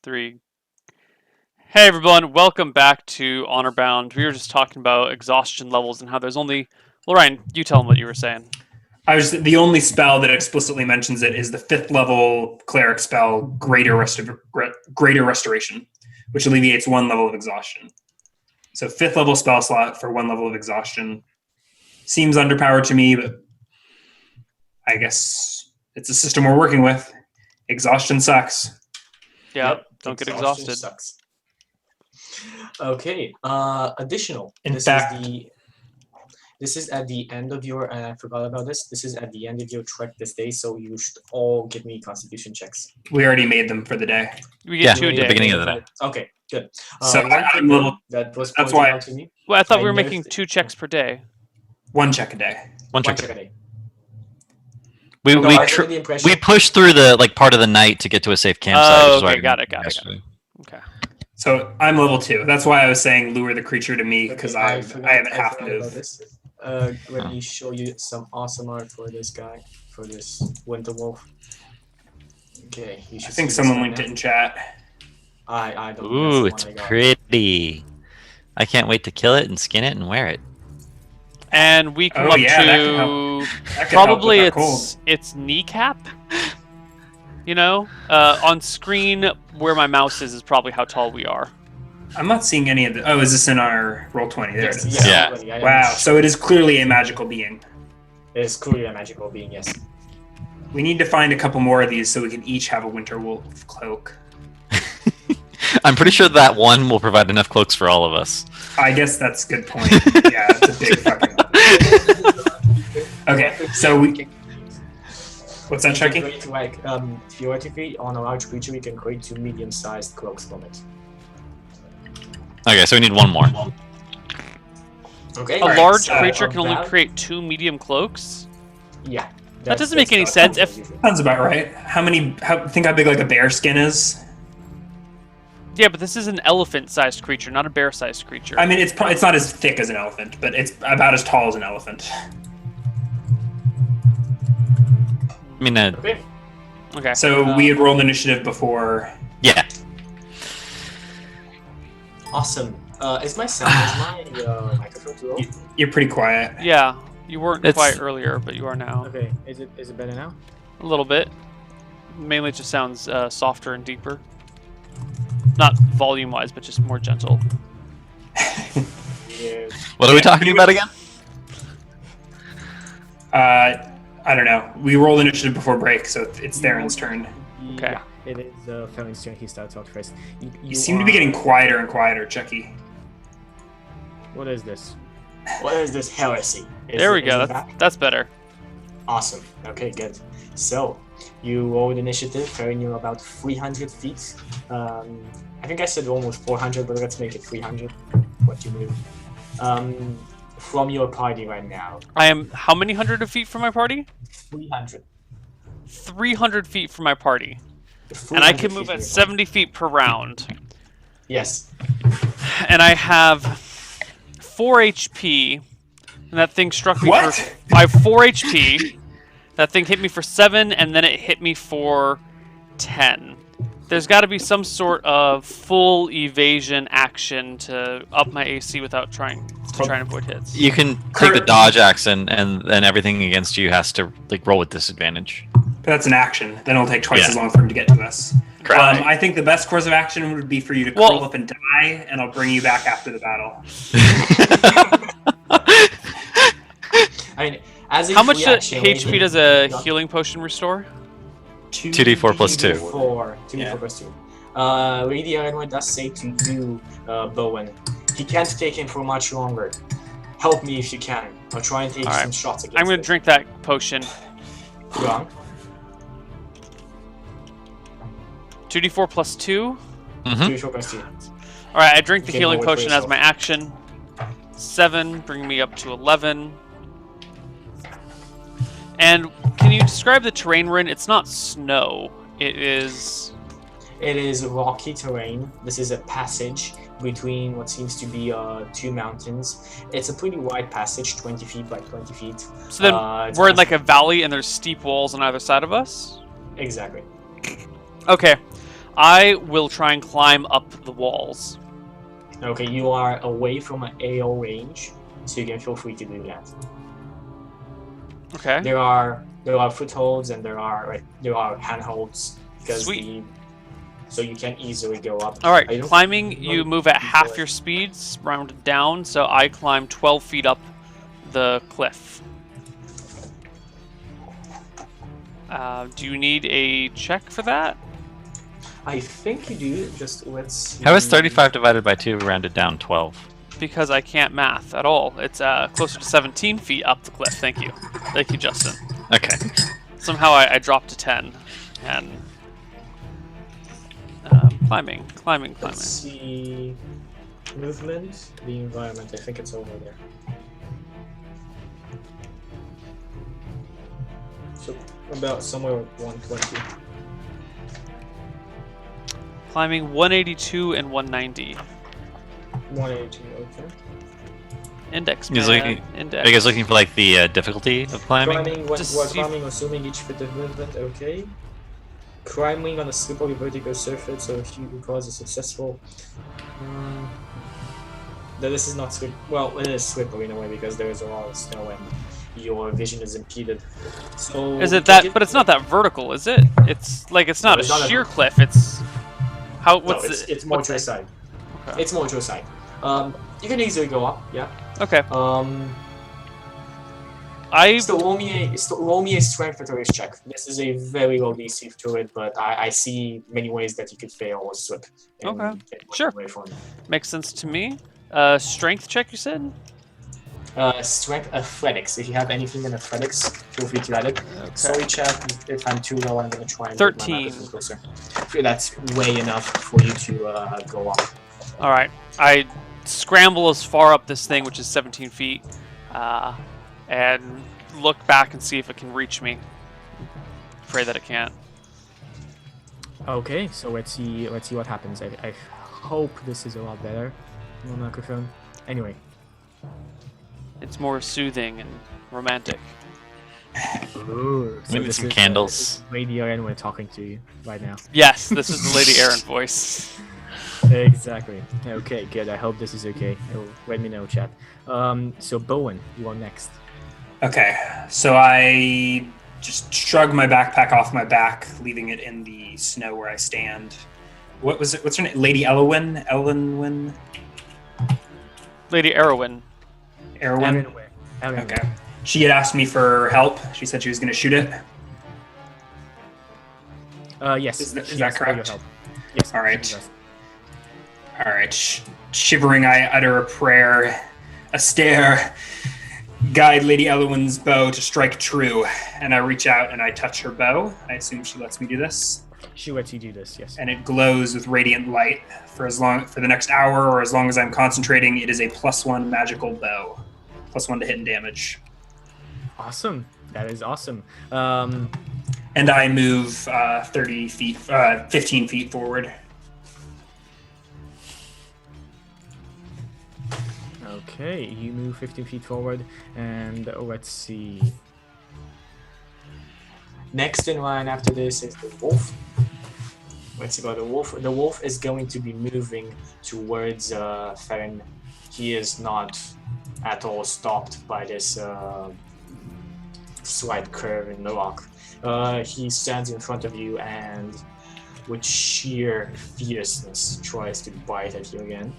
3. Hey everyone, welcome back to Honorbound. We were just talking about exhaustion levels and how there's only... Well, Ryan, you tell them what you were saying. The only spell that explicitly mentions it is the 5th level cleric spell, Greater Restoration, which alleviates 1 level of exhaustion. So 5th level spell slot for 1 level of exhaustion. Seems underpowered to me, but I guess it's a system we're working with. Exhaustion sucks. Yep. Don't get exhausted. Sucks. Okay. Additional. This is at the end of your, and I forgot about this. This is at the end of your trek this day, so you should all give me constitution checks. We already made them for the day. We get 2 a at the day. beginning of the day. Okay, good. So I'm a little. That was That's pointed why- out to me. Well, I thought we were I making noticed- 2 checks per day. 1 check a day. One One check. check a day. We No, we I was tr- under the impression. we pushed through the part of the night to get to a safe campsite. Oh, which is why okay, I got didn't it. yesterday. Okay. So I'm level 2. That's why I was saying lure the creature to me, because Okay, I forgot- haven't I half forgot about moved. this. Let me show you some awesome art for this guy, for this winter wolf. Okay, you should I think see someone this linked right it in chat. now. I don't. Ooh, that's it's the one I got. pretty. I can't wait to kill it and skin it and wear it. And we come Oh, up yeah, that can to... help. That could Probably help with that cold. its kneecap. You know? On screen, where my mouse is probably how tall we are. I'm not seeing any of the. Oh, is this in our roll 20? There Yes, it is. yes, Yeah. already, I am Wow. sure. So it is clearly a magical being. It is clearly a magical being, yes. We need to find a couple more of these so we can each have a winter wolf cloak. I'm pretty sure that one will provide enough cloaks for all of us. I guess that's a good point. Yeah, it's a big fucking one. Okay, so we. What's that, You can Chucky? create, like, theoretically, on a large creature, we can create 2 medium-sized cloaks from it. Okay, so we need one more. Okay. A Alright, large so creature can only about- create 2 medium cloaks? Yeah. That doesn't make any that's sense. not If- usual. Sounds about right. Think how big like a bear skin is? Yeah, but this is an elephant-sized creature, not a bear-sized creature. I mean, it's not as thick as an elephant, but it's about as tall as an elephant. I mean, Okay. Okay. So we had rolled initiative before. yeah. Awesome. Is my microphone too low? You're pretty quiet. Yeah, you weren't It's- quiet earlier, but you are now. Okay. Is it better now? A little bit. Mainly it just sounds softer and deeper. Not volume-wise, but just more gentle. Yeah. What are we talking about again? I don't know. We rolled initiative before break, so it's Theron's turn. Okay. Yeah, it is Felon's turn. He started talking first. You seem to be getting quieter and quieter, Chucky. What is this? What is this heresy? There we go. That's better. Awesome. Okay, good. So, you rolled initiative, Felon, you're about 300 feet. I think I said almost 400, but let's make it 300. What you move. From your party right now. I am how many hundred of feet from my party? 300. 300 feet from my party. And I can move at 70 feet per round. Yes. And I have 4 HP. And that thing struck me What? for... I have 4 HP. That thing hit me for 7, and then it hit me for 10. There's got to be some sort of full evasion action to up my AC without trying to avoid hits. You can take the dodge action, and then everything against you has to roll with disadvantage. But that's an action. Then it'll take twice Yeah. as long for him to get to us. Correct. I think the best course of action would be for you to curl up and die, and I'll bring you back after the battle. I mean, as a How much free action, HP does a healing potion restore? 2d4 plus 2. 2d4 Yeah. plus 2. Lady Eleanor does say to you, Bowen, he can't take him for much longer. Help me if you can. I'll try and take Alright. some shots against I'm going to drink that potion. Go on. 2d4 plus 2. Mm-hmm. 2d4 plus 2. Alright, I drink the Okay, healing roll it for potion as yourself. my action. 7, bring me up to 11. And can you describe the terrain we're in? It's not snow. It is... It is rocky terrain. This is a passage between what seems to be 2 mountains. It's a pretty wide passage, 20 feet by 20 feet. So then It's we're in like a valley and there's steep walls on either side of us? Exactly. Okay. I will try and climb up the walls. Okay, you are away from an AO range, so you can feel free to do that. Okay. There are footholds and there are handholds because Sweet. so you can easily go up. All right, I don't- climbing, you move at half Before- your speeds, rounded down, so I climb 12 feet up the cliff. Do you need a check for that? I think you do. Just let's see. How is 35 divided by 2 rounded down 12? Because I can't math at all. It's closer to 17 feet up the cliff. Thank you. Thank you, Justin. Okay. Somehow I dropped to 10. And climbing. Let's see. Movement, the environment. I think it's over there. So about somewhere 120. Climbing 182 and 190. 182. Okay. Index, He's man. looking- Index. Are you guys looking for like the difficulty of climbing? Climbing, we're Just climbing, assuming each foot of movement, okay. Climbing on a slippery vertical surface, so if you cause a successful... this is not slippery. Well, it is slippery in a way because there is a lot of snow and your vision is impeded. So Is it that? But it's not that vertical, is it? It's like it's not No, it's a not a- sheer cliff. It's how? No, What's it's more what's to the it? side. Okay. It's more to the side. You can easily go up, yeah. Okay. Still roll me a strength for race check. This is a very low DC to it, but I see many ways that you could fail or slip. And Okay. get Sure. away from it. Makes sense to me. Strength check, you said? Strength athletics. If you have anything in athletics, feel free to add it. Okay. Sorry, chat. If I'm too low, I'm gonna try and 13. Get my closer. That's way enough for you to go up. All right. I scramble as far up this thing, which is 17 feet, and look back and see if it can reach me. Pray that it can't. Okay, so let's see what happens. I hope this is a lot better on the microphone. Anyway. It's more soothing and romantic. Ooh, We need this some is, candles. this is Lady Aaron we're talking to you right now. Yes, this is the Lady Aaron voice. Exactly. Okay, good. I hope this is okay. Let me know, chat. So Bowen, you are next. Okay, so I just shrug my backpack off my back, leaving it in the snow where I stand. What was it? What's her name? Lady Elwyn? Elwyn? Lady Erwin. Erwin? Okay. She had asked me for help. She said she was going to shoot it. Yes. Is that she asked for your correct? help. Yes. All right. she does. All right. Shivering, I utter a prayer, a stare, guide Lady Elwyn's bow to strike true, and I reach out and I touch her bow. I assume she lets me do this. She lets you do this, yes. And it glows with radiant light for the next hour, or as long as I'm concentrating. It is a +1 magical bow, +1 to hit and damage. Awesome. That is awesome. And I move 15 feet forward. Okay, you move 15 feet forward, and let's see. Next in line after this is the wolf. Let's see about the wolf. The wolf is going to be moving towards Farron. He is not at all stopped by this slight curve in the rock. He stands in front of you and with sheer fierceness tries to bite at you again.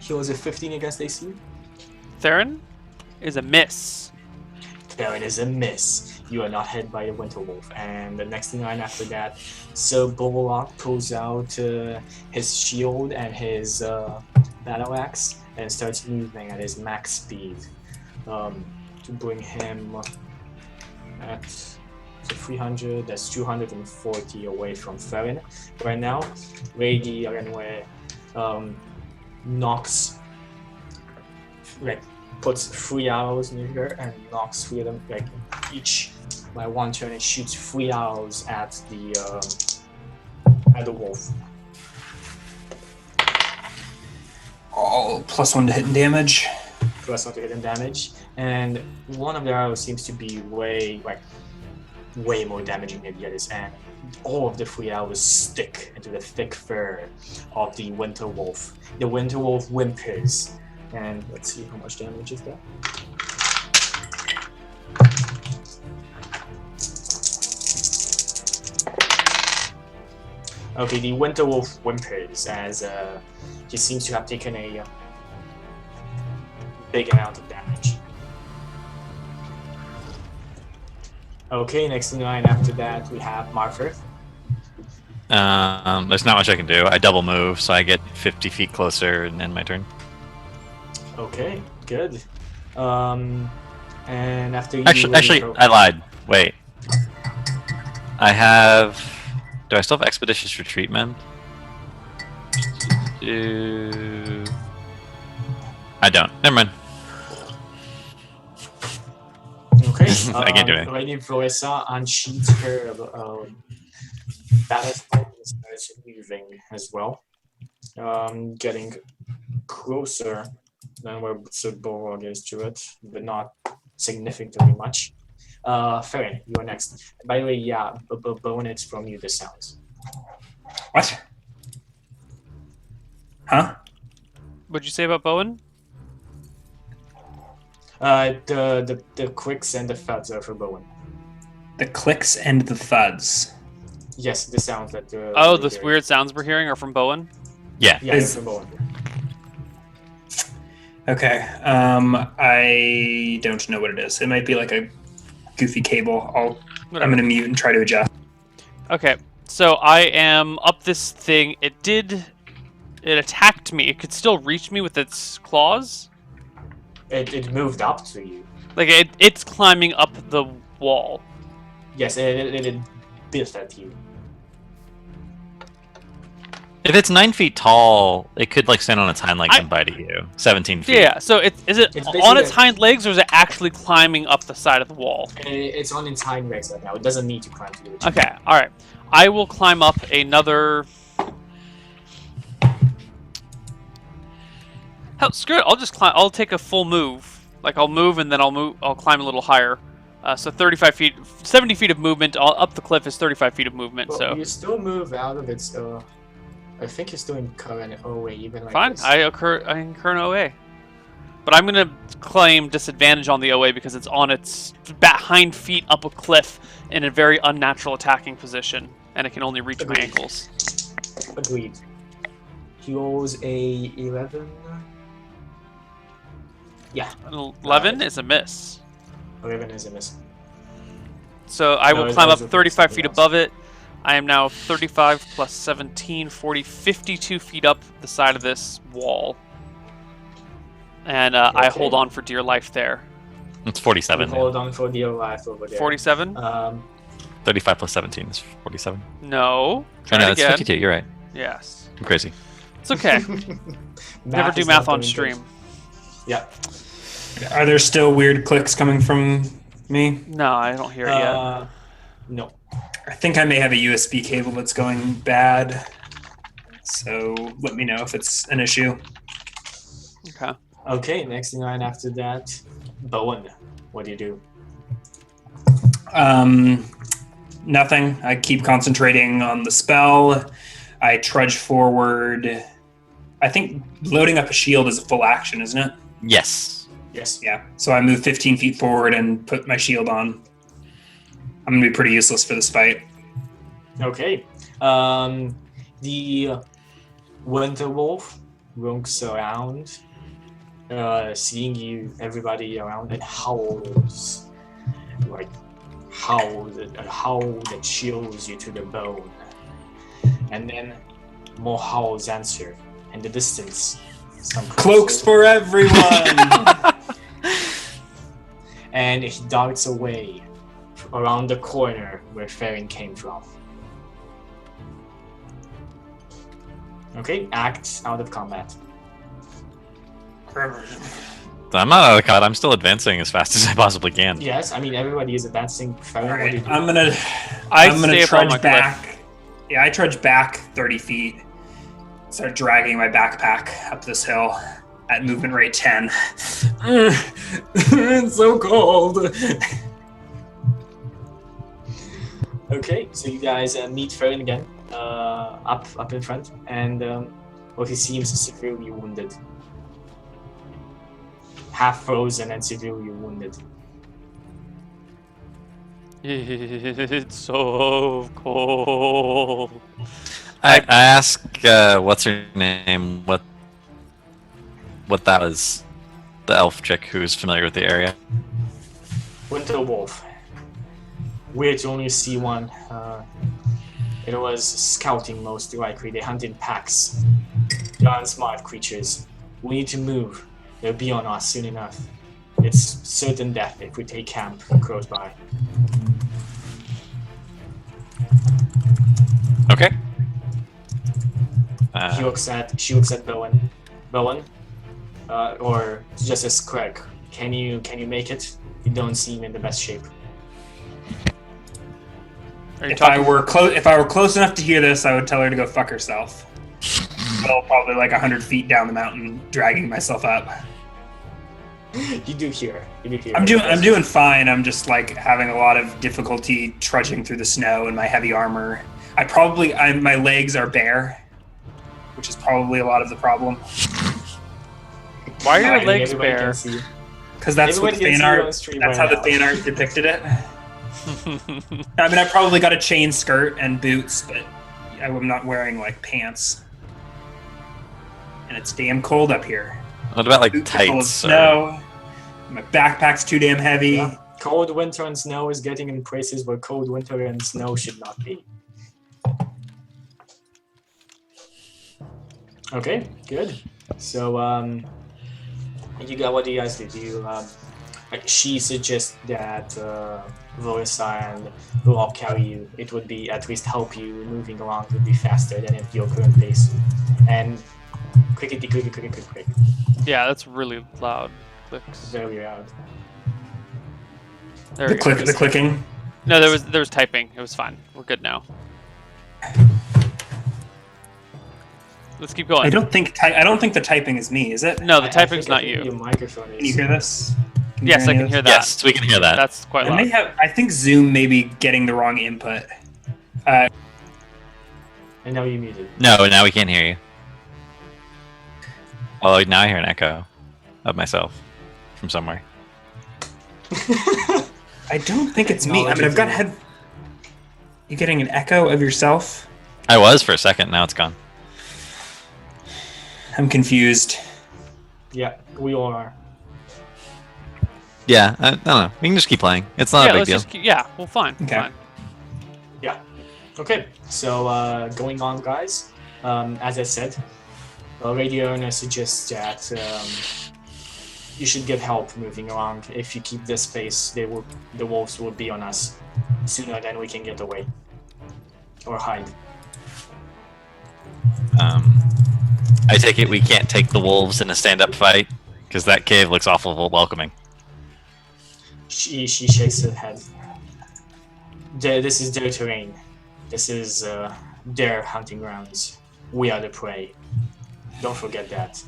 He was a 15 against AC. Theron is a miss. There it is, a miss. You are not hit by the winter wolf. And the next in line after that, so Bobolok pulls out his shield and his battle axe and starts moving at his max speed to bring him at 300. That's 240 away from Farron. Right now, Lady Aranwe knocks, like, puts 3 arrows near her and knocks 3 of them, like, each by one turn, and shoots 3 arrows at the wolf. All +1 to hit and damage. Plus 1 to hit and damage, and one of the arrows seems to be way more damaging than the others, and all of the 3 hours stick into the thick fur of the winter wolf. The winter wolf whimpers, and let's see how much damage is that. Okay, the winter wolf whimpers as he seems to have taken a big amount of damage. Okay, next in line after that we have Martha. There's not much I can do. I double move, so I get 50 feet closer and end my turn. Okay, good. And after you... Actually, I lied. Wait. I have... Do I still have Expeditious Retreat, man? I don't. Never mind. Okay, I can't do it. Lady Florissa unsheaths her battle spell and starts moving as well. Getting closer than where Sir Borog is to it, but not significantly much. Farron, you're next. By the way, yeah, Bowen, it's from you, the sounds. What? Huh? What'd you say about Bowen? The clicks and the thuds are for Bowen. The clicks and the thuds. Yes, the sounds that. Oh, the weird sounds we're hearing are from Bowen? Yeah. Yeah, it's for Bowen. Okay. I don't know what it is. It might be like a goofy cable. I'm gonna mute and try to adjust. Okay, so I am up this thing. It attacked me. It could still reach me with its claws. It moved up to you. Like it's climbing up the wall. Yes, it bit at you. If it's 9 feet tall, it could like stand on its hind legs and bite at you. 17 feet. Yeah. So is it It's on its basically- hind legs, or is it actually climbing up the side of the wall? It's on its hind legs right now. It doesn't need to climb to it. Okay. All right. I will climb up another. Hell, screw it. I'll just climb. I'll take a full move. Like I'll move and then I'll climb a little higher. So 35 feet, 70 feet of movement. Up the cliff is 35 feet of movement. Well, So you still move out of its. I think you're still incurring an OA even like fine. this. I incur an OA. But I'm gonna claim disadvantage on the OA because it's on its hind feet up a cliff in a very unnatural attacking position, and it can only reach my Agreed. ankles. Agreed. He rolls a 11. Yeah, 11 is a miss. 11 is a miss. So I No, will it climb up doesn't 35 fix feet something else. above it. I am now 35 plus 17, 40, 52 feet up the side of this wall. And I Okay. hold on for dear life there. It's 47. Hold on for dear life over there. 47? 35 plus 17 is 47. No. Try Oh, no, it it's again. 52. You're right. Yes. I'm crazy. It's okay. Never do is math not on doing stream. good. Yeah. Are there still weird clicks coming from me? No, I don't hear it yet. No. I think I may have a USB cable that's going bad. So let me know if it's an issue. Okay. Okay, next in line after that, Bowen. What do you do? Nothing. I keep concentrating on the spell. I trudge forward. I think loading up a shield is a full action, isn't it? Yes. Yes. Yeah. So I move 15 feet forward and put my shield on. I'm going to be pretty useless for this fight. Okay. The Winter Wolf looks around, seeing you, everybody around, and howls. Like, a howl that chills you to the bone. And then more howls answer. In the distance, some Cloaks for everyone! and he darts away around the corner where Farron came from. Okay, act out of combat. I'm not out of cut. I'm still advancing as fast as I possibly can. Yes, I mean everybody is advancing. Farron, All what do you right. do? I'm gonna stay up on my trudge back. Yeah, I trudge back 30 feet. Start dragging my backpack up this hill at movement rate 10. It's so cold. Okay, so you guys meet Farron again, up in front, and well, he seems severely wounded, half frozen and severely wounded. It's so cold. I ask, what's her name? What that was? The elf chick who's familiar with the area. Winter Wolf. Weird to only see one. It was scouting most likely. They hunt in packs. They aren't smart creatures. We need to move. They'll be on us soon enough. It's certain death if we take camp close by. Okay. She looks at Bowen. Bowen, or just as Craig. Can you make it? You don't seem in the best shape. Are you If I talking? were close enough to hear this, I would tell her to go fuck herself. Well, probably like 100 feet down the mountain, dragging myself up. You do hear. I'm doing fine. I'm just like having a lot of difficulty trudging through the snow in my heavy armor. My legs are bare, which is probably a lot of the problem. Why are your Everybody legs can bare? see. Because that's what Everybody the can fan see you on art. stream That's right how the now. fan art depicted it. I mean, I probably got a chain skirt and boots, but I'm not wearing like pants. And it's damn cold up here. What about like Boots are full of tights? Or... snow. My backpack's too damn heavy. Yeah. Cold winter and snow is getting in places where cold winter and snow should not be. Okay, good. So, what do you guys do? Do you, she suggests that Volisa and will all carry you. It would be at least help you moving along would be faster than at your current pace. And clickety click. Yeah, that's really loud. Clicks. Very loud. There we go. The clicking. No, there was typing. It was fine. We're good now. Let's keep going. I don't think the typing is me, is it? No, the I typing's think not Your you. microphone is. Can you hear this? Yes, I can hear that. Yes, we can hear that. That's quite I loud. I think Zoom may be getting the wrong input. And now you're muted. No, now we can't hear you. Oh, now I hear an echo of myself from somewhere. I don't think it's me. I mean, I've got head. You getting an echo of yourself? I was for a second. Now it's gone. I'm confused. Yeah, we all are. Yeah, I don't know. We can just keep playing. It's not a big let's deal. just keep, yeah, well, fine. Okay. Fine. Yeah. Okay. So going on, guys. As I said, Radio Owner suggests that you should get help moving around. If you keep this pace, the wolves will be on us sooner than we can get away or hide. I take it we can't take the wolves in a stand-up fight because that cave looks awful welcoming. She shakes her head. This is their terrain. This is their hunting grounds. We are the prey. Don't forget that.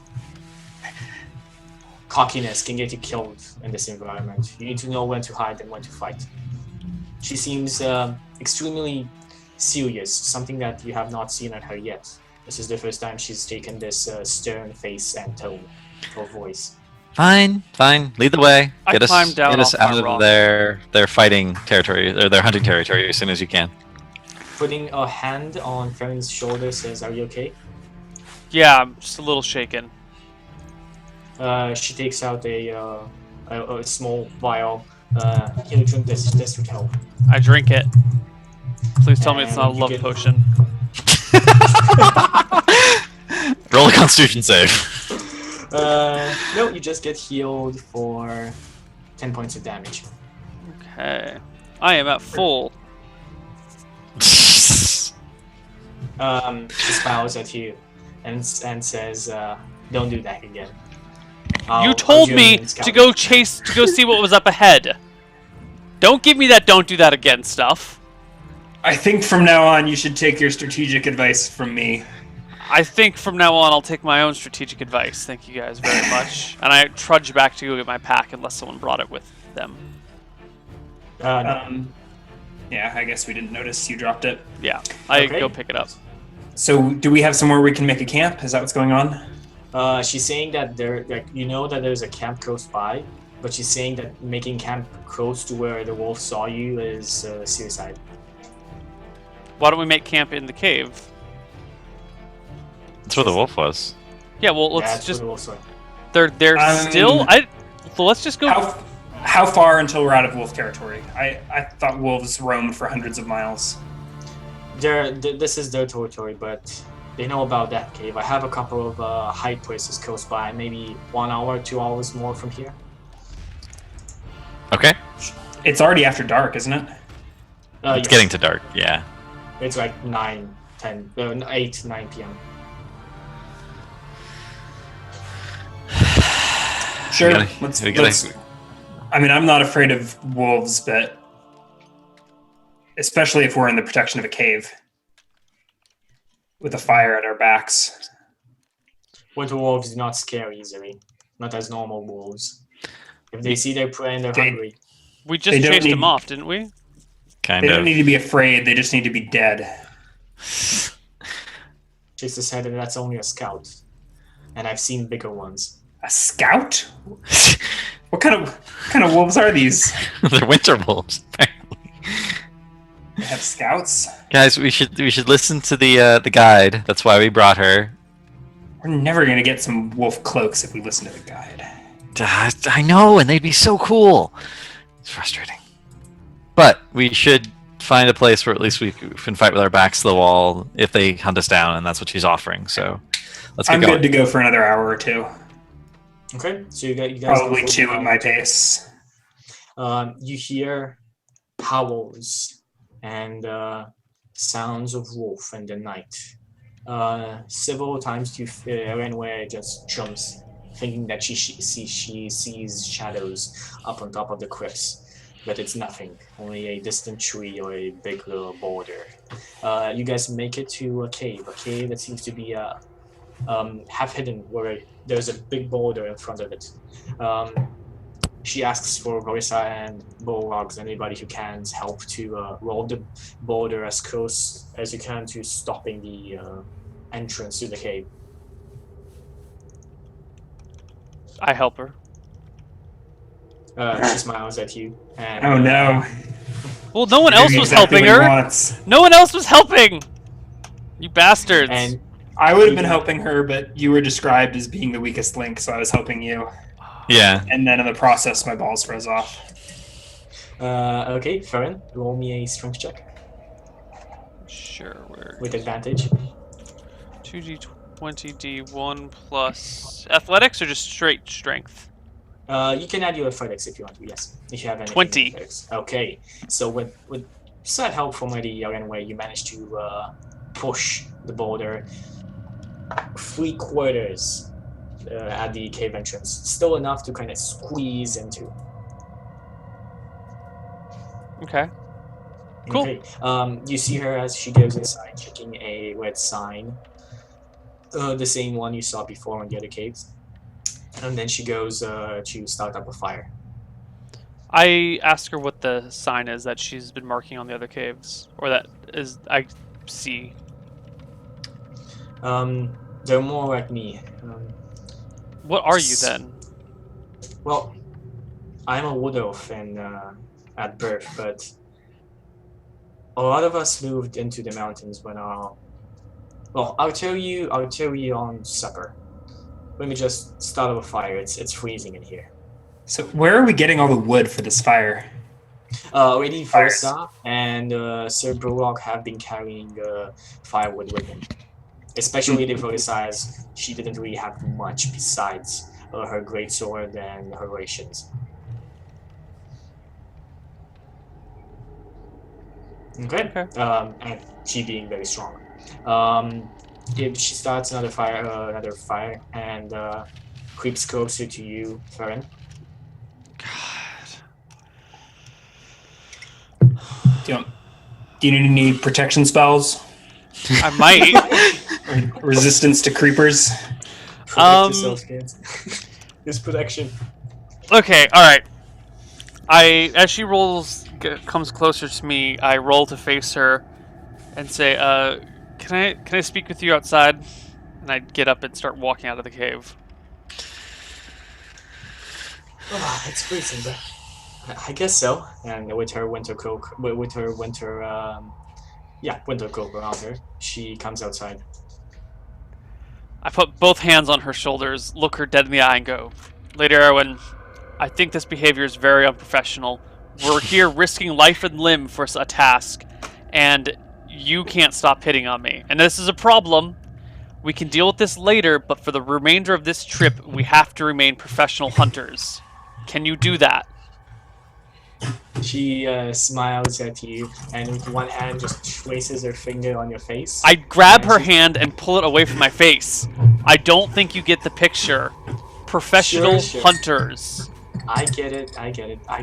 Cockiness can get you killed in this environment. You need to know when to hide and when to fight. She seems extremely serious, something that you have not seen at her yet. This is the first time she's taken this stern face and tone for voice. Fine. Lead the way. I Get us climbed down off out my of rock. their fighting territory or their hunting territory as soon as you can. Putting a hand on Farron's shoulder says, "Are you okay?" Yeah, I'm just a little shaken. She takes out a small vial. Here, drink this. This would help. I drink it. Please tell me it's And not a you love get- potion. Roll a Constitution save. No, you just get healed for 10 points of damage. Okay. I am at full. She smiles at you and says, "Don't do that again." You told me to go see what was up ahead. Don't give me that don't do that again stuff. I think from now on you should take your strategic advice from me. I think from now on I'll take my own strategic advice. Thank you guys very much. And I trudge back to go get my pack unless someone brought it with them. No. Yeah, I guess we didn't notice you dropped it. Yeah, I Okay. go pick it up. So, do we have somewhere we can make a camp? Is that what's going on? She's saying that that there's a camp close by, but she's saying that making camp close to where the wolf saw you is suicide. Why don't we make camp in the cave? That's where the wolf was. Yeah, well, let's That's just. where the wolf saw. They're still. So let's just go. How far until we're out of wolf territory? I thought wolves roamed for hundreds of miles. This is their territory, but they know about that cave. I have a couple of hide places close by, maybe 1 hour, 2 hours more from here. Okay. It's already after dark, isn't it? It's Yes. getting to dark. Yeah. It's like 9, 10, 8, 9 p.m. Sure. We gotta- I mean, I'm not afraid of wolves, but especially if we're in the protection of a cave with a fire at our backs. Winter wolves do not scare easily, not as normal wolves. If they see their prey and they're They- hungry, We just They don't chased need- him off, didn't we? Kind They of. don't need to be afraid, they just need to be dead. Chase his head, and that's only a scout. And I've seen bigger ones. A scout? What kind of wolves are these? They're winter wolves. Apparently. They have scouts? Guys, we should listen to the guide. That's why we brought her. We're never gonna get some wolf cloaks if we listen to the guide. I know, and they'd be so cool. It's frustrating. But we should find a place where at least we can fight with our backs to the wall if they hunt us down, and that's what she's offering. So let's get I'm going. good to go for another hour or two. Okay, so you guys Probably go 2 at my pace. You hear howls and sounds of wolf in the night. Several times Renway just jumps, thinking that she sees shadows up on top of the cliffs, but it's nothing. Only a distant tree or a big little boulder. You guys make it to a cave that seems to be half hidden, where there's a big boulder in front of it. She asks for Marissa and Bullrogs, anybody who can, help to roll the boulder as close as you can to stopping the entrance to the cave. I help her. She smiles at you. And, Oh no. Well, no one Doing else was exactly helping what he her. wants. No one else was helping. You bastards. And I would have been helping her, but you were described as being the weakest link, so I was helping you. Yeah. And then in the process, my balls froze off. okay, Farron, roll me a strength check Sure. Where? with advantage. 2d20d1 plus athletics or just straight strength? You can add your athletics if you want to, yes. If you have any 20. athletics. Okay, so with slight help from the Renway, you managed to push the boulder 3/4 at the cave entrance. Still enough to kind of squeeze into. Okay. Cool. Okay. You see her as she goes inside, checking a red sign. The same one you saw before in the other caves. And then she goes to start up a fire. I ask her what the sign is that she's been marking on the other caves, or that is I see. They're more like me. What are you then? Well, I'm a wood elf and at birth, but a lot of us moved into the mountains when well, I'll tell you on supper. Let me just start up a fire. It's freezing in here. So where are we getting all the wood for this fire? Lady Fires. Versa and Sir Bullock have been carrying firewood with them. Especially Lady Versa, as she didn't really have much besides her greatsword and her rations. Okay. And she being very strong. If she starts another fire, and creeps closer to you, Farron. God. Do you need protection spells? I might. Or resistance to creepers? Protect yourself, kids. This protection. Okay, alright. As she rolls comes closer to me, I roll to face her and say, can I speak with you outside? And I get up and start walking out of the cave. Oh, it's freezing, but I guess so. And with her winter cloak, winter cloak around her, she comes outside. I put both hands on her shoulders, look her dead in the eye, and go, Lady Erwin, I think this behavior is very unprofessional. We're here risking life and limb for a task, and you can't stop hitting on me. And this is a problem. We can deal with this later, but for the remainder of this trip, we have to remain professional hunters. Can you do that? She smiles at you, and with one hand just traces her finger on your face. I grab her hand and pull it away from my face. I don't think you get the picture. Professional Sure. hunters. I get it. I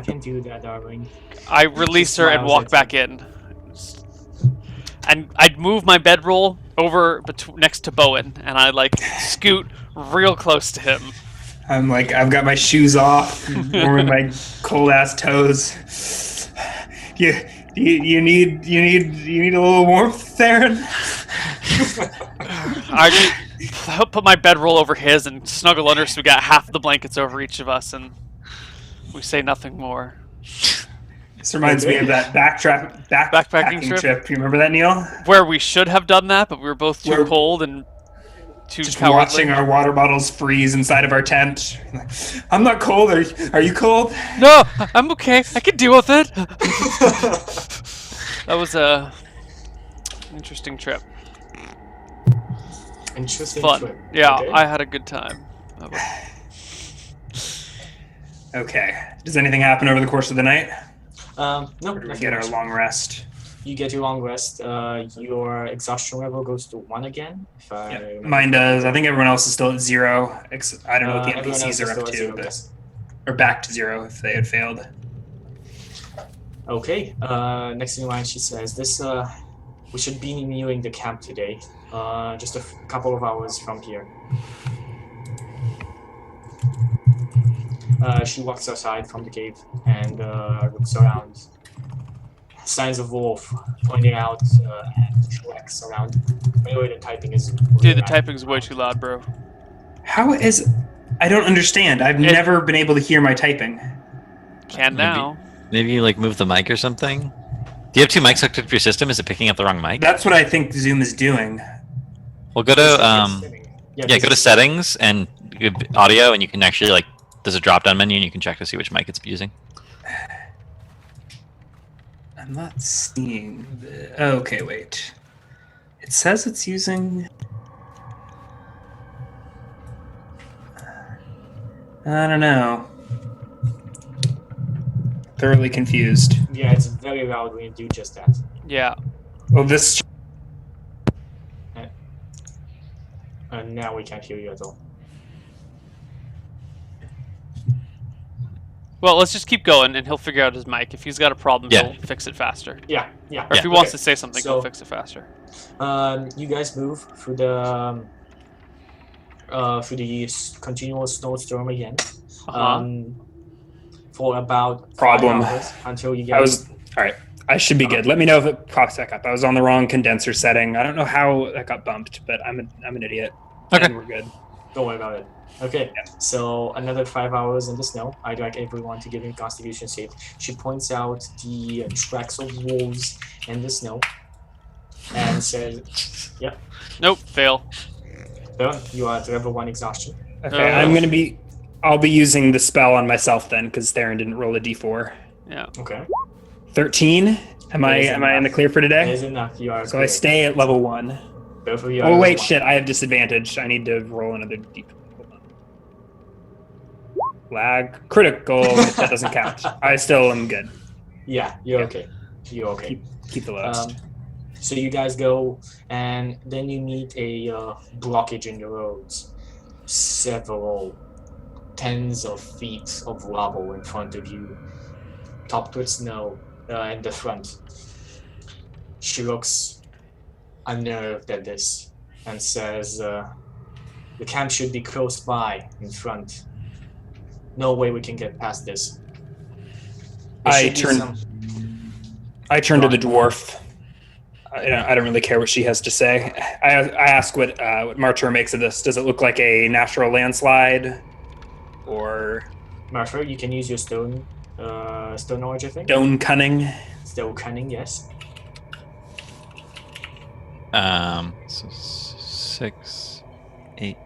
can do that, darling. I release her and smiles walk at back in. And I'd move my bedroll over next to Bowen, and I scoot real close to him. I'm like, I've got my shoes off, warming my cold ass toes. You need a little warmth, Theron? I put my bedroll over his and snuggle under, so we got half the blankets over each of us, and we say nothing more. This reminds me of that backpacking trip. You remember that, Neil? Where we should have done that, but we were both too cold and too just cowardly. watching our water bottles freeze inside of our tent. I'm not cold. Are you cold? No, I'm okay. I can deal with it. That was a interesting trip. Interesting Fun. trip. Yeah, Okay. I had a good time. Okay. Does anything happen over the course of the night? No, Or do we nothing get our much. long rest? You get your long rest. Your exhaustion level goes to 1 again. If I Yep. remember. Mine does. I think everyone else is still at 0. I don't know what the Everyone else NPCs is are still up at to, 0, but, yes. or back to 0 if they had failed. Okay. Next in line, she says, "This we should be nearing the camp today. Just a couple of hours from here." She walks outside from the cave and looks around. Signs of wolf pointing out and tracks around. Anyway, the typing is. Dude, the typing's way too loud, bro. How is... I don't understand. I've never been able to hear my typing. Can now. Maybe you move the mic or something. Do you have 2 mics hooked up to your system? Is it picking up the wrong mic? That's what I think Zoom is doing. Well, go to go to settings and audio, and you can actually there's a drop-down menu, and you can check to see which mic it's using. I'm not seeing the... Okay, wait. It says it's using... I don't know. Thoroughly confused. Yeah, it's very loud when you do just that. Yeah. Oh, this... And now we can't hear you at all. Well, let's just keep going, and he'll figure out his mic. If he's got a problem, Yeah. he'll fix it faster. Yeah. Or if he wants to say something, he'll fix it faster. You guys move through the continual snowstorm again. For about Problem. 5 hours until you get. All right. I should be good. Let me know if it pops back up. I was on the wrong condenser setting. I don't know how that got bumped, but I'm an idiot. Okay. And we're good. Don't worry about it. Okay, so another 5 hours in the snow. I'd like everyone to give me a constitution save. She points out the tracks of wolves in the snow and says, "Yep, Nope, fail. so you are at level 1 exhaustion." Okay, I'll be using the spell on myself then, because Theron didn't roll a d4. Yeah. Okay, 13. Am I in the clear for that today? is enough. You are. So I stay at level 1. Both of you are Oh at wait, level shit! I have disadvantage. I need to roll another d4. Hold on. Lag critical. That doesn't count. I still am good. 1. Yeah, you're okay. You're okay. Keep the lowest. So you guys go, and then you meet a blockage in your roads. Several tens of feet of rubble in front of you, topped with snow in the front. She looks unnerved at this and says, "The camp should be close by in front. No way we can get past this." There I should be turn- some- I turn to the dwarf. I don't really care what she has to say. I ask what Marcher makes of this. Does it look like a natural landslide, or Martha, you can use your stone knowledge, I think. stone cunning? Stone cunning, yes. So 6, 8,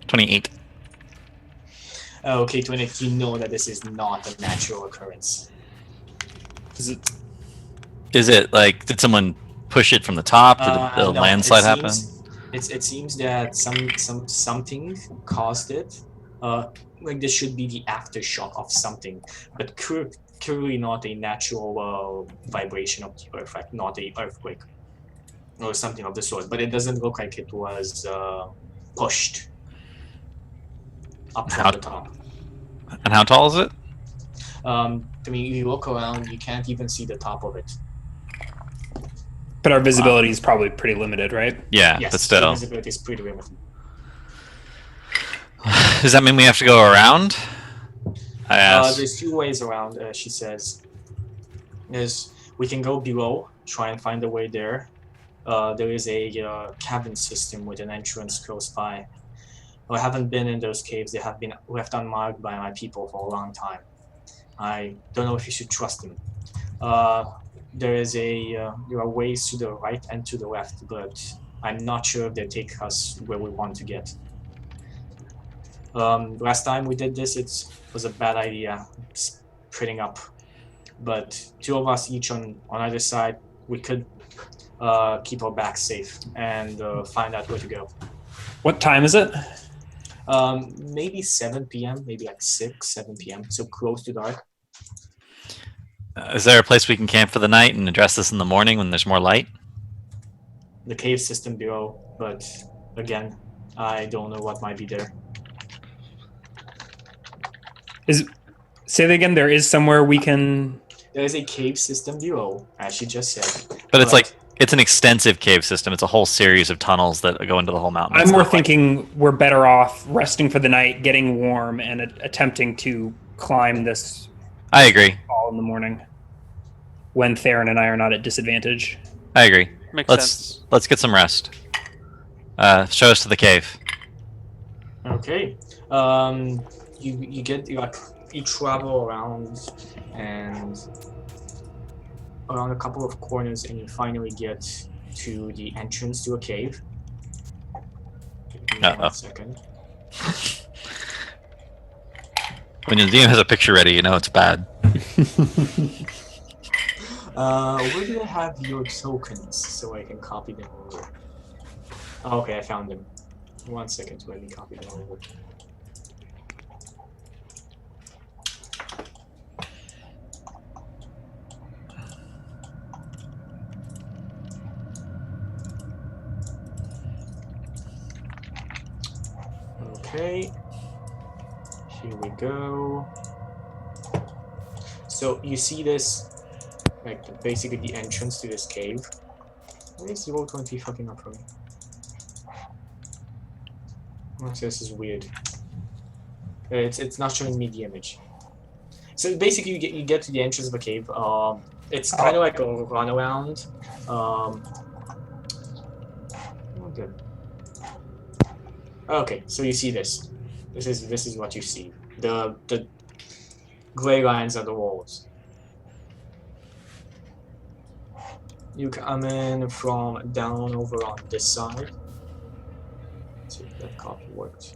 28. Okay, Twinnet, you know that this is not a natural occurrence. Is it like, did someone push it from the top? Did the No, landslide happen? It seems that something caused it. Like this should be the aftershock of something, but clearly not a natural vibration of the earth, like not a earthquake or something of the sort. But it doesn't look like it was pushed up from the top. And how tall is it? I mean, you look around, you can't even see the top of it. But our visibility is probably pretty limited, right? Yeah, Yes, but still. the visibility is pretty limited. Does that mean we have to go around? I asked. There's 2 ways around, she says. We can go below, try and find a way there. There is a cabin system with an entrance close by. I haven't been in those caves. They have been left unmarked by my people for a long time. I don't know if you should trust them. There are ways to the right and to the left, but I'm not sure if they take us where we want to get. Last time we did this, it was a bad idea, splitting up. But 2 of us each on either side, we could keep our backs safe and find out where to go. What time is it? Maybe 7 p.m., maybe like 6, 7 p.m., so close to dark. Is there a place we can camp for the night and address this in the morning when there's more light? The cave system below, but again, I don't know what might be there. Say that again. There is somewhere we can. There is a cave system below, as she just said. But it's an extensive cave system. It's a whole series of tunnels that go into the whole mountain. I'm more thinking we're better off resting for the night, getting warm, and attempting to climb this. I agree. All in the morning, when Theron and I are not at disadvantage. I agree. Makes sense. Let's get some rest. Show us to the cave. Okay. You travel around and around a couple of corners, and you finally get to the entrance to a cave. Give me 1 second. When the DM has a picture ready, you know it's bad. Where do I have your tokens so I can copy them over? Oh, okay, I found them. 1 second to let me copy them over. Okay, here we go. So you see this, like basically the entrance to this cave. Why is Roll20 fucking up for me? Oh, this is weird. It's not showing me the image. So basically you get to the entrance of a cave. It's kind of like a runaround. Okay. Okay, so you see this. This is what you see. The gray lines are the walls. You come in from down over on this side. Let's see if that copy worked.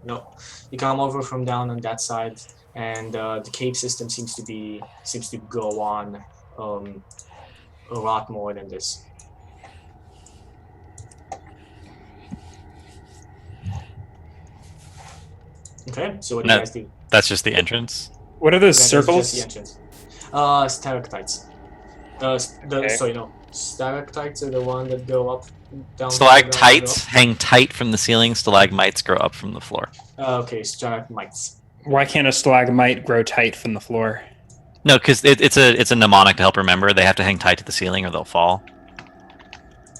No, you come over from down on that side, and the cave system seems to go on a lot more than this. Okay, so what do you guys do? That's just the entrance. What are those That is circles? just the entrance. Stalactites. Okay. Sorry, no. Stalactites are the one that go up, down. Stalactites hang tight from the ceiling. Stalagmites grow up from the floor. Okay, stalagmites. Why can't a stalagmite grow tight from the floor? No, because it's a mnemonic to help remember. They have to hang tight to the ceiling or they'll fall.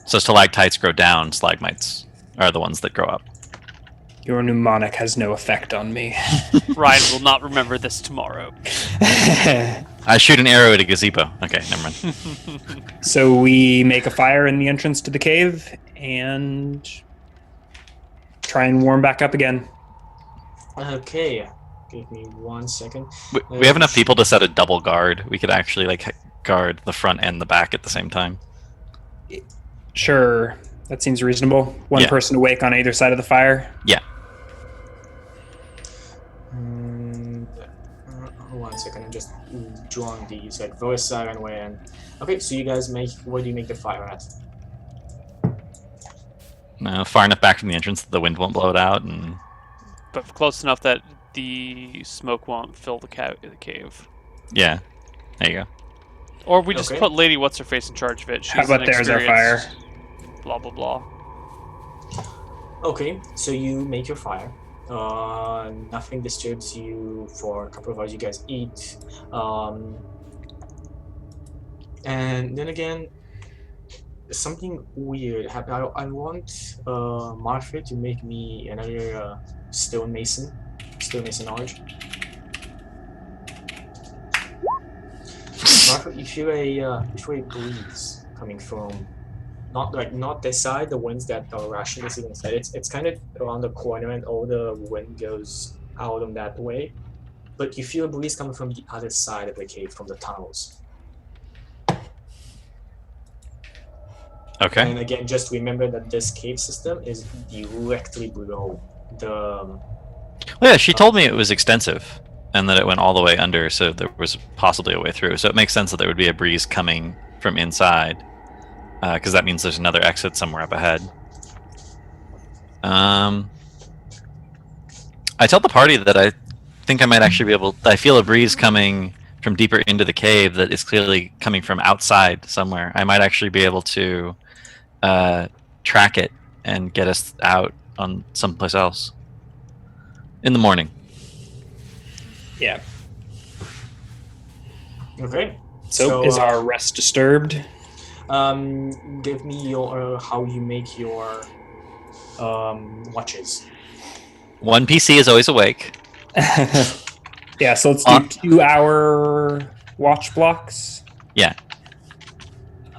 So stalactites grow down. Stalagmites are the ones that grow up. Your mnemonic has no effect on me. Ryan will not remember this tomorrow. I shoot an arrow at a gazebo. Okay, never mind. So we make a fire in the entrance to the cave and try and warm back up again. Okay, give me 1 second. We have enough people to set a double guard. We could actually like guard the front and the back at the same time. Sure, that seems reasonable. One Yeah. person awake on either side of the fire. Yeah. 1 second, I'm just drawing these like voice siren way and okay, so you guys make where do you make the fire at? Far enough back from the entrance that the wind won't blow it out, and But close enough that the smoke won't fill the cave. yeah, there you go. Or we just Okay. put Lady What's-Her-Face in charge of it. She's How about an there's our fire? experienced blah, blah, blah. Okay, so you make your fire. Nothing disturbs you for a couple of hours. You guys eat, and then again, something weird happened. I want Martha to make me another stonemason arch. Martha, you feel a breeze coming from. Not this side, the winds that are rushing this even side. It's kind of around the corner and all the wind goes out on that way. But you feel a breeze coming from the other side of the cave, from the tunnels. Okay. And again, just remember that this cave system is directly below the Well, yeah, she told me it was extensive and that it went all the way under, so there was possibly a way through. So it makes sense that there would be a breeze coming from inside, because that means there's another exit somewhere up ahead. I tell the party that I think I might actually be able. I feel a breeze coming from deeper into the cave that is clearly coming from outside somewhere. I might actually be able to track it and get us out on someplace else in the morning. Yeah. okay. So is our rest disturbed? Give me your how you make your watches. One PC is always awake. Yeah, so let's do 2-hour watch blocks. Yeah.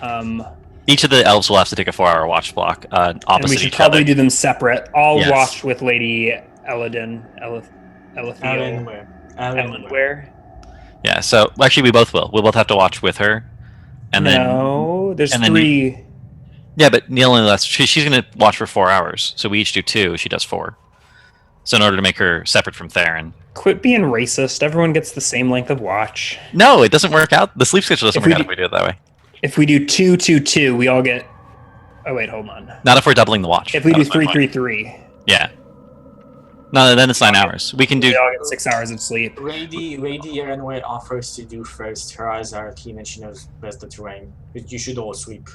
And Each of the elves will have to take a 4-hour watch block opposite we should each probably other. do them separate. I'll Yes. watch with Lady Eladin. Alan Where? Yeah, so actually we both will. We'll both have to watch with her. And then No, there's and then 3. yeah, but Neil only lets she's gonna watch for 4 hours. So we each do 2, she does 4. So in order to make her separate from Theron. Quit being racist. Everyone gets the same length of watch. No, it doesn't work out. The sleep schedule doesn't If work we out do- if we do it that way. If we do 2, 2, 2, we all get. Oh wait, hold on. Not if we're doubling the watch. If we That do was my 3, point. 3, 3, Yeah. No, then it's 9 hours. We can do we all get 6 hours of sleep. Lady Erenway offers to do first. Her eyes are keen and she knows best the terrain. But you should all sleep.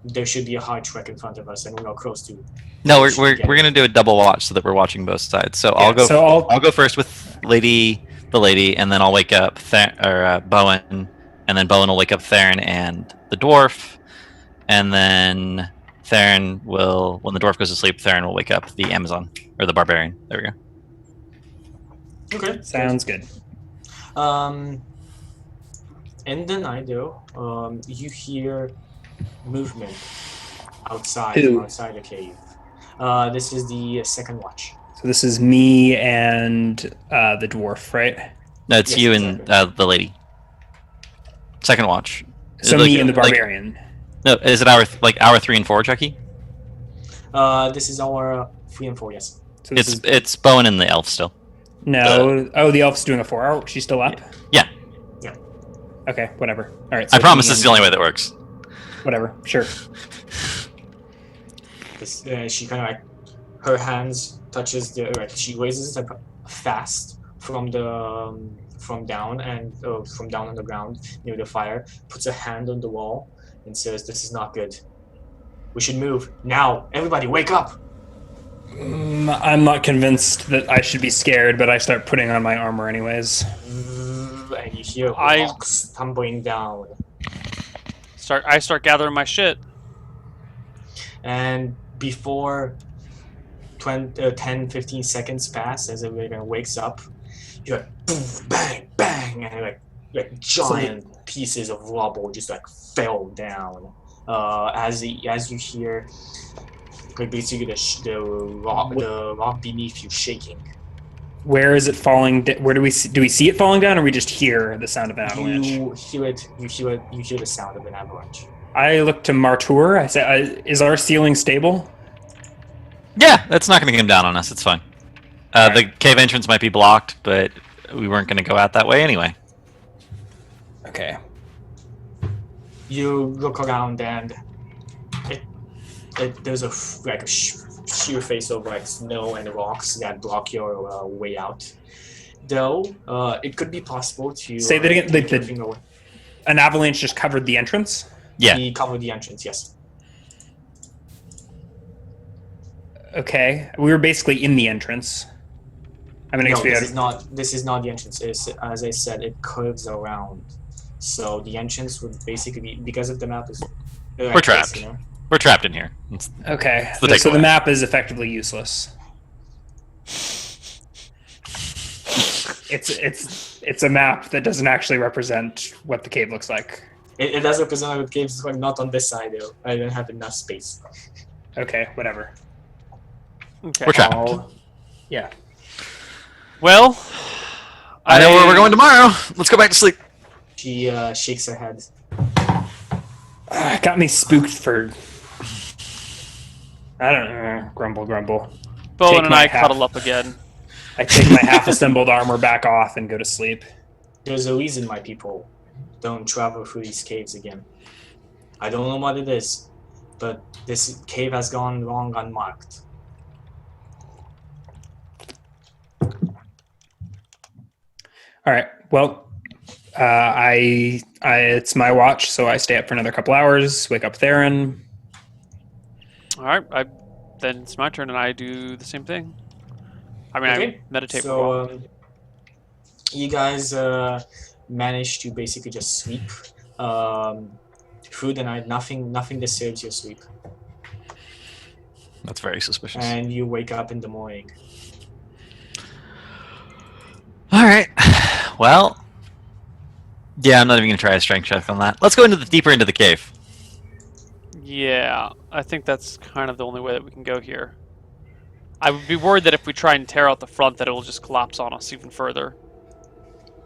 There should be a hard trek in front of us, and we are close to. No, we're gonna do a double watch so that we're watching both sides. So I'll go. So I'll go first with the lady, and then I'll wake up Bowen, and then Bowen will wake up Theron and the dwarf, and then Theron will, when the dwarf goes to sleep, Theron will wake up the Amazon or the barbarian. There we go. Okay. Sounds good. In the night, though, you hear movement outside the cave. This is the second watch. So this is me and the dwarf, right? No, it's Yes, you exactly. and the lady. Second watch. So Like- me and the like- barbarian. no, is it hour 3 and 4, Chucky? This is our 3 and 4, yes. So this It's Bowen and the elf still. no. Oh, the elf's doing a 4-hour. She's still up. Yeah. Okay, whatever. All right. I promise this is the only way that works. Whatever. Sure. She kind of like her hands touches the she raises it fast from down on the ground near the fire, puts a hand on the wall and says, "This is not good. We should move now. Everybody, wake up!" I'm not convinced that I should be scared, but I start putting on my armor anyways. And you hear I- rocks tumbling down. I start gathering my shit. And before 10, 15 seconds pass as everyone wakes up. You're like, boom, bang, bang, and like giant pieces of rubble just like fell down. As you hear, like basically the rock beneath you shaking. Where is it falling? Where do we see it falling down, or we just hear the sound of an avalanche? You hear it. You hear the sound of an avalanche. I look to Martour. I say, "Is our ceiling stable?" Yeah, that's not going to come down on us. It's fine. The cave entrance might be blocked, but we weren't going to go out that way anyway. Okay. You look around and there's a sheer face of like snow and rocks that block your way out. Though it could be possible to Say that again. An avalanche just covered the entrance. Yeah. He covered the entrance. Yes. Okay, we were basically in the entrance. I mean, No, this is not the entrance. As I said, it curves around. So the entrance would basically be, because of the map is. We're trapped. You know? We're trapped in here. Okay, so the map is effectively useless. It's a map that doesn't actually represent what the cave looks like. It does represent what the cave looks like, not on this side though. I don't have enough space. Okay, whatever. Okay. We're trapped. Yeah. Well, I know where we're going tomorrow. Let's go back to sleep. She shakes her head. Got me spooked for. I don't know. Grumble. Bowen and I cuddle up again. I take my half-assembled armor back off and go to sleep. There's a reason my people don't travel through these caves again. I don't know what it is, but this cave has gone wrong unmarked. All right. Well, it's my watch, so I stay up for another couple hours. Wake up Theron. All right. Then it's my turn, and I do the same thing. I mean, Okay. I meditate for a while. You guys manage to basically just sleep through the night. Nothing disturbs your sleep, That's very suspicious. and you wake up in the morning. All right. Well, yeah, I'm not even going to try a strength check on that. Let's go deeper into the cave. Yeah, I think that's kind of the only way that we can go here. I would be worried that if we try and tear out the front, that it will just collapse on us even further.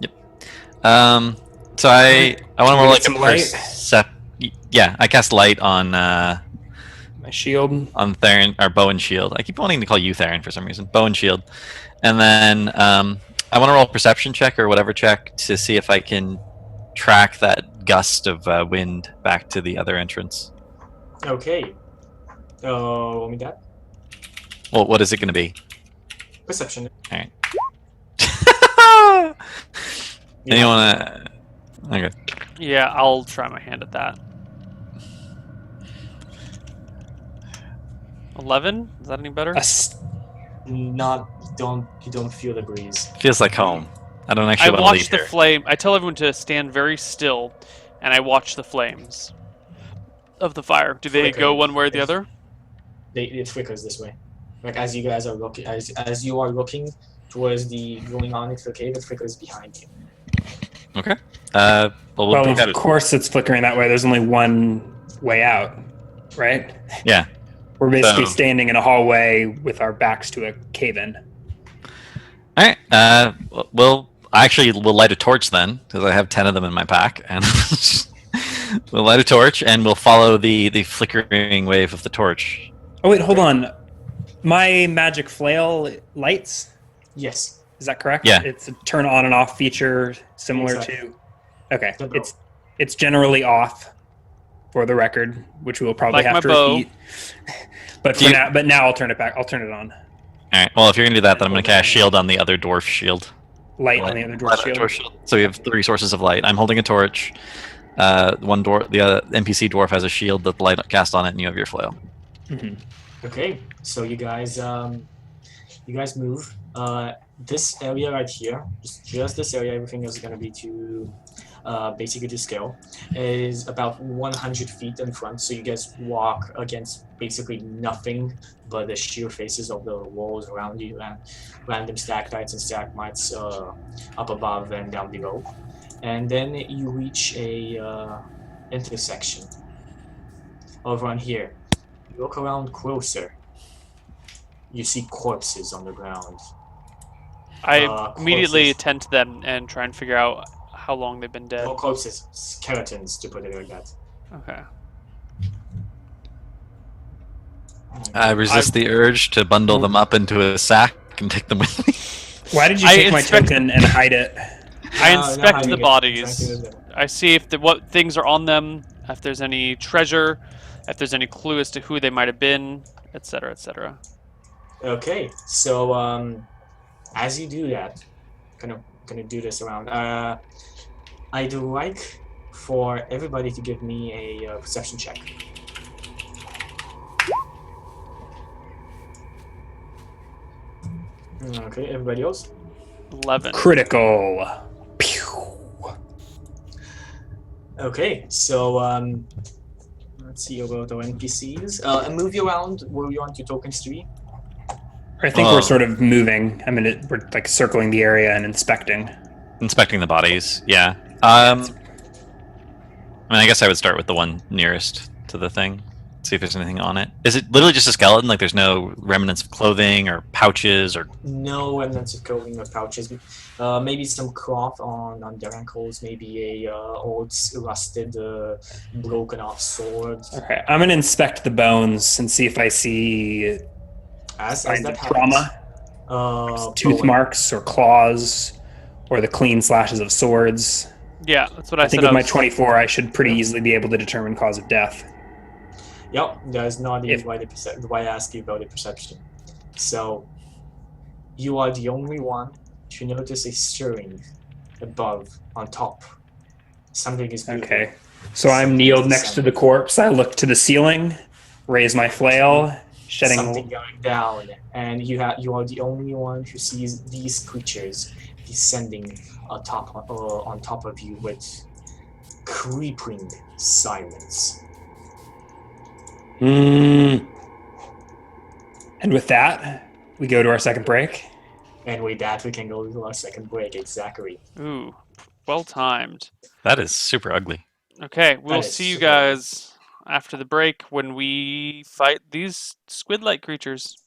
Yep. So I want to roll like some a light? Yeah, I cast light on My shield. on Theron, or Bow and Shield. I keep wanting to call you Theron for some reason. Bow and Shield. And then I want to roll a perception check or whatever check to see if I can track that gust of wind back to the other entrance. Okay. Roll me that. Well, what is it going to be? Perception. All right. You Anyone have- want to... Okay. Yeah, I'll try my hand at that. 11? Is that any better? You don't feel the breeze. Feels like home. I don't I actually want to watch leave the here. flame. I tell everyone to stand very still, and I watch the flames of the fire. Do they Flicker. go one way or the other? It flickers this way. Like as you guys are looking, as you are looking towards the going on into the cave, it flickers behind you. Okay. Well, we'll pick Of course it's flickering that way. There's only one way out, right? Yeah. We're basically So- standing in a hallway with our backs to a cave-in. All right. We'll light a torch then, because I have 10 of them in my pack, and we'll light a torch and we'll follow the flickering wave of the torch. Oh wait, hold on. My magic flail lights. Yes. Is that correct? Yeah. It's a turn on and off feature similar Exactly. to. Okay. The bow. It's generally off, for the record, which we will probably Like have my to bow. repeat. But Do you- now I'll turn it back. I'll turn it on. All right. Well, if you're gonna do that, then I'm gonna cast shield on the other dwarf shield. Light on the other door Light on shield. dwarf shield. So we have 3 sources of light. I'm holding a torch. The NPC dwarf has a shield that the light cast on it, and you have your flail. Mhm. Okay. So you guys move. This area right here, just this area, everything is gonna be to basically the scale, is about 100 feet in front. So you guys walk against basically nothing but the sheer faces of the walls around you and random stalactites and stalagmites up above and down below. And then you reach a intersection over on here. You look around closer. You see corpses on the ground. I immediately Corpses. attend to them and try and figure out how long they've been dead. Well, corpses, skeletons, to put it like that. Okay. I resist the urge to bundle them up into a sack and take them with me. Why did you I take my inspect- token and hide it? I No, inspect hiding the it. bodies. Exactly. I see if what things are on them, if there's any treasure, if there's any clue as to who they might have been, etc., etc. Okay, so as you do that, gonna do this around. I'd like for everybody to give me a perception check. Okay, everybody else. 11. Critical. Pew. Okay, so let's see about our NPCs. Move you around where you want your tokens to be. I think we're sort of moving. I mean, we're like circling the area and inspecting. Inspecting the bodies, yeah. I mean, I guess I would start with the one nearest to the thing. See if there's anything on it. Is it literally just a skeleton? Like there's no remnants of clothing or pouches or... No remnants of clothing or pouches. Maybe some cloth on their ankles. Maybe a old rusted, broken off sword. Okay, I'm gonna inspect the bones and see if I see As signs that of happens, trauma, tooth Bowen, marks or claws, or the clean slashes of swords. Yeah, that's what I I think said. with my 24, I should pretty easily be able to determine cause of death. Yep, that's not If- why I ask you about the perception. So, you are the only one to notice a stirring above, on top. Something is moving. Okay, so I'm kneeled next to the corpse. I look to the ceiling, raise my flail, shedding. Something going down, and you are the only one who sees these creatures descending on top of you with creeping silence. And with that, we go to our second break. And with that, we can go to our second break. Exactly. Ooh, well timed. That is super ugly. Okay, we'll is see you super guys after the break when we fight these squid-like creatures.